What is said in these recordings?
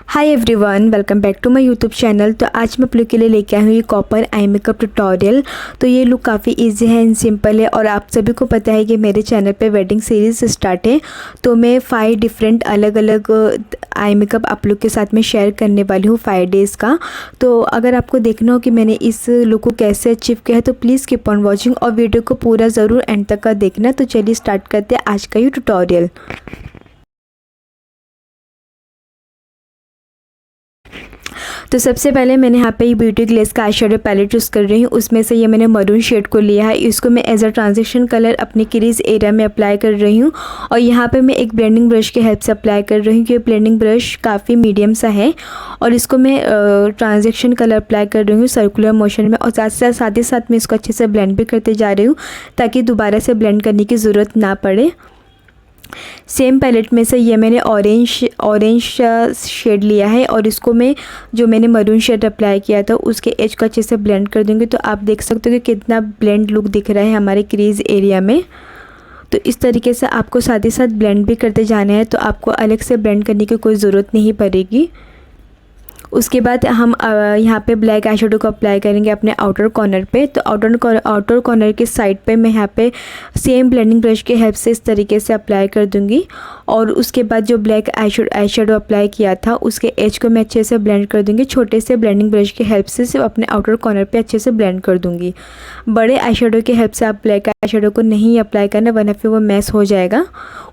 Hi everyone, welcome back to my YouTube channel. तो आज मैं आप लोग के लिए लेके आई हूँ ये कॉपर आई मेकअप ट्यूटोरियल। तो ये लुक काफ़ी इजी है एंड सिंपल है और आप सभी को पता है कि मेरे चैनल पे वेडिंग सीरीज़ स्टार्ट है। तो मैं 5 डिफरेंट अलग अलग आई मेकअप आप लोग के साथ में शेयर करने वाली हूँ 5 डेज़ का। तो अगर आपको देखना हो कि मैंने इस लुक को कैसे अचीव किया है तो प्लीज़ कीप ऑन वॉचिंग और वीडियो को पूरा ज़रूर एंड तक का देखना। तो चलिए स्टार्ट करते हैं आज का ये ट्यूटोरियल। तो सबसे पहले मैंने यहाँ पे ये ब्यूटी ग्लेज का आई शेडो पैलेट यूज़ कर रही हूँ। उसमें से ये मैंने मरून शेड को लिया है। इसको मैं एज अ ट्रांजिशन कलर अपनी क्रीज एरिया में अप्लाई कर रही हूँ और यहाँ पे मैं एक ब्लेंडिंग ब्रश की हेल्प से अप्लाई कर रही हूँ कि ब्लेंडिंग ब्रश काफ़ी मीडियम सा है और इसको मैं ट्रांजेक्शन कलर अप्लाई कर रही हूँ सर्कुलर मोशन में और साथ ही साथ मैं इसको अच्छे से ब्लेंड भी करते जा रही हूँ ताकि दोबारा से ब्लेंड करने की ज़रूरत ना पड़े। सेम पैलेट में से ये मैंने ऑरेंज शेड लिया है और इसको मैं जो मैंने मरून शेड अप्लाई किया था उसके एज को अच्छे से ब्लेंड कर दूंगी। तो आप देख सकते हो कि कितना ब्लेंड लुक दिख रहा है हमारे क्रीज एरिया में। तो इस तरीके से आपको साथ ही साथ ब्लेंड भी करते जाना है, तो आपको अलग से ब्लेंड करने की कोई ज़रूरत नहीं पड़ेगी। उसके बाद हम यहाँ पे ब्लैक आई शेडो को अप्लाई करेंगे अपने आउटर कॉर्नर पे। तो आउटर कॉर्नर के साइड पे मैं यहाँ पे सेम ब्लेंडिंग ब्रश की हेल्प से इस तरीके से अप्लाई कर दूँगी और उसके बाद जो ब्लैक आई शेडो अप्लाई किया था उसके एज को मैं अच्छे से ब्लेंड कर दूँगी। छोटे से ब्लेंडिंग ब्रश की हेल्प से सिर्फ अपने आउटर कॉर्नर पे अच्छे से ब्लेंड कर दूँगी। बड़े आई शेडो की हेल्प से आप ब्लैक आई शेडो को नहीं अप्लाई करना वरना फिर वो मैस हो जाएगा,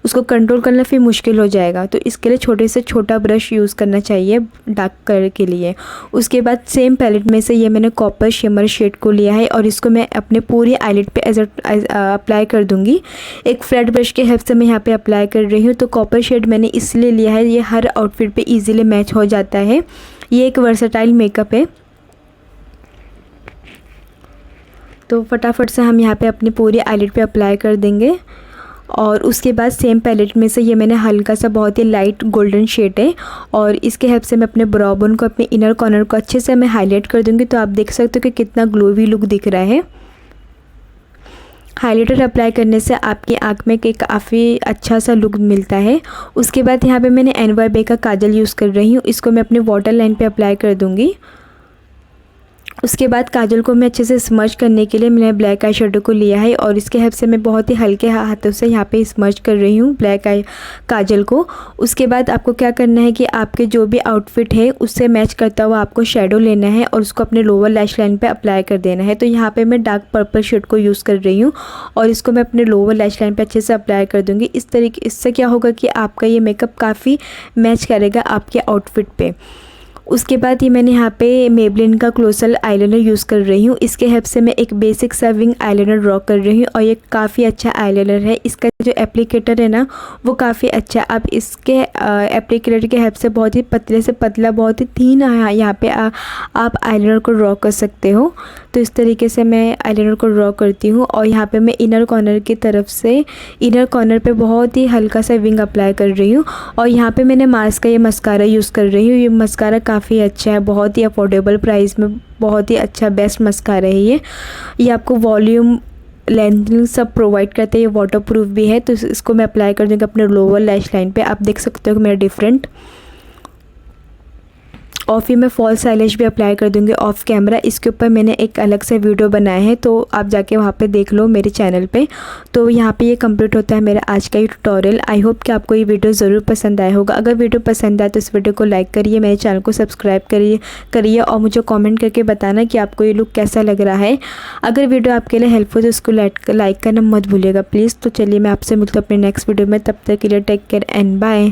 उसको कंट्रोल करना फिर मुश्किल हो जाएगा। तो इसके लिए छोटे से छोटा ब्रश यूज़ करना चाहिए डार्क कलर के लिए। उसके बाद सेम पैलेट में से ये मैंने कॉपर शिमर शेड को लिया है और इसको मैं अपने पूरी आईलिड पे अप्लाई कर दूंगी। एक फ्लैट ब्रश के हेल्प से मैं यहाँ पे अप्लाई कर रही हूँ। तो कॉपर शेड मैंने इसलिए लिया है, ये हर आउटफिट पे इजीली मैच हो जाता है। ये एक वर्सेटाइल मेकअप है। तो फटाफट से हम यहाँ पे अपनी पूरी आईलिड पे अप्लाई कर देंगे और उसके बाद सेम पैलेट में से ये मैंने हल्का सा बहुत ही लाइट गोल्डन शेड है और इसके हेल्प से मैं अपने ब्राउ बोन को अपने इनर कॉर्नर को अच्छे से मैं हाईलाइट कर दूंगी। तो आप देख सकते हो कि कितना ग्लोवी लुक दिख रहा है। हाइलाइटर अप्लाई करने से आपकी आँख में काफ़ी अच्छा सा लुक मिलता है। उसके बाद यहाँ पे मैंने NYB का काजल यूज़ कर रही हूँ। इसको मैं अपने वाटर लाइन पे अप्लाई कर दूँगी। उसके बाद काजल को मैं अच्छे से स्मर्ज करने के लिए मैंने ब्लैक आई शेडो को लिया है और इसके हेल्प से मैं बहुत ही हल्के हाथों से यहाँ पे स्मर्ज कर रही हूँ ब्लैक आई काजल को। उसके बाद आपको क्या करना है कि आपके जो भी आउटफिट है उससे मैच करता हुआ आपको शेडो लेना है और उसको अपने लोअर लैश लाइन पे अप्लाई कर देना है। तो यहाँ पे मैं डार्क पर्पल शेड को यूज़ कर रही हूँ और इसको मैं अपने लोअर लैश लाइन पर अच्छे से अप्लाई कर दूँगी। इस तरीके इससे क्या होगा कि आपका ये मेकअप काफ़ी मैच करेगा आपके आउटफिट पे। उसके बाद ये मैंने यहाँ पे मेबलिन का क्लोसल आईलाइनर यूज़ कर रही हूँ। इसके हेल्प से मैं एक बेसिक सा विंग आईलाइनर ड्रॉ कर रही हूँ और ये काफ़ी अच्छा आईलाइनर है। इसका जो एप्लीकेटर है ना वो काफ़ी अच्छा है। आप इसके एप्लीकेटर के हेल्प से बहुत ही पतले से पतला बहुत ही थीन यहाँ पे आप आईलाइनर को ड्रॉ कर सकते हो। तो इस तरीके से मैं आईलाइनर को ड्रॉ करती हूँ और यहाँ पे मैं इनर कॉर्नर की तरफ से इनर कॉर्नर पे बहुत ही हल्का सा विंग अप्लाई कर रही हूँ और यहाँ पे मैंने मार्स का ये मस्कारा यूज़ कर रही हूँ। ये मस्कारा काफ़ी अच्छा है, बहुत ही अफोर्डेबल प्राइस में बहुत ही अच्छा बेस्ट मस्कारा है ये आपको वॉल्यूम लेंथ सब प्रोवाइड करते हैं। ये वाटर प्रूफ भी है। तो इसको मैं अप्लाई कर दूँगी अपने लोअर लैश लाइन पे। आप देख सकते हो कि मेरा डिफरेंट और फिर मैं फॉल्स आईलैश भी अप्लाई कर दूंगी ऑफ कैमरा। इसके ऊपर मैंने एक अलग से वीडियो बनाया है तो आप जाके वहाँ पे देख लो मेरे चैनल पे। तो यहाँ पे ये कंप्लीट होता है मेरा आज का ये ट्यूटोरियल। आई होप कि आपको ये वीडियो ज़रूर पसंद आया होगा। अगर वीडियो पसंद आए तो इस वीडियो को लाइक करिए, मेरे चैनल को सब्सक्राइब करिए और मुझे कॉमेंट करके बताना कि आपको ये लुक कैसा लग रहा है। अगर वीडियो आपके लिए हेल्पफुल तो इसको लाइक करना मत भूलिएगा प्लीज़। तो चलिए मैं आपसे मिलती हूँ अपने नेक्स्ट वीडियो में। तब तक के लिए टेक केयर एंड बाय।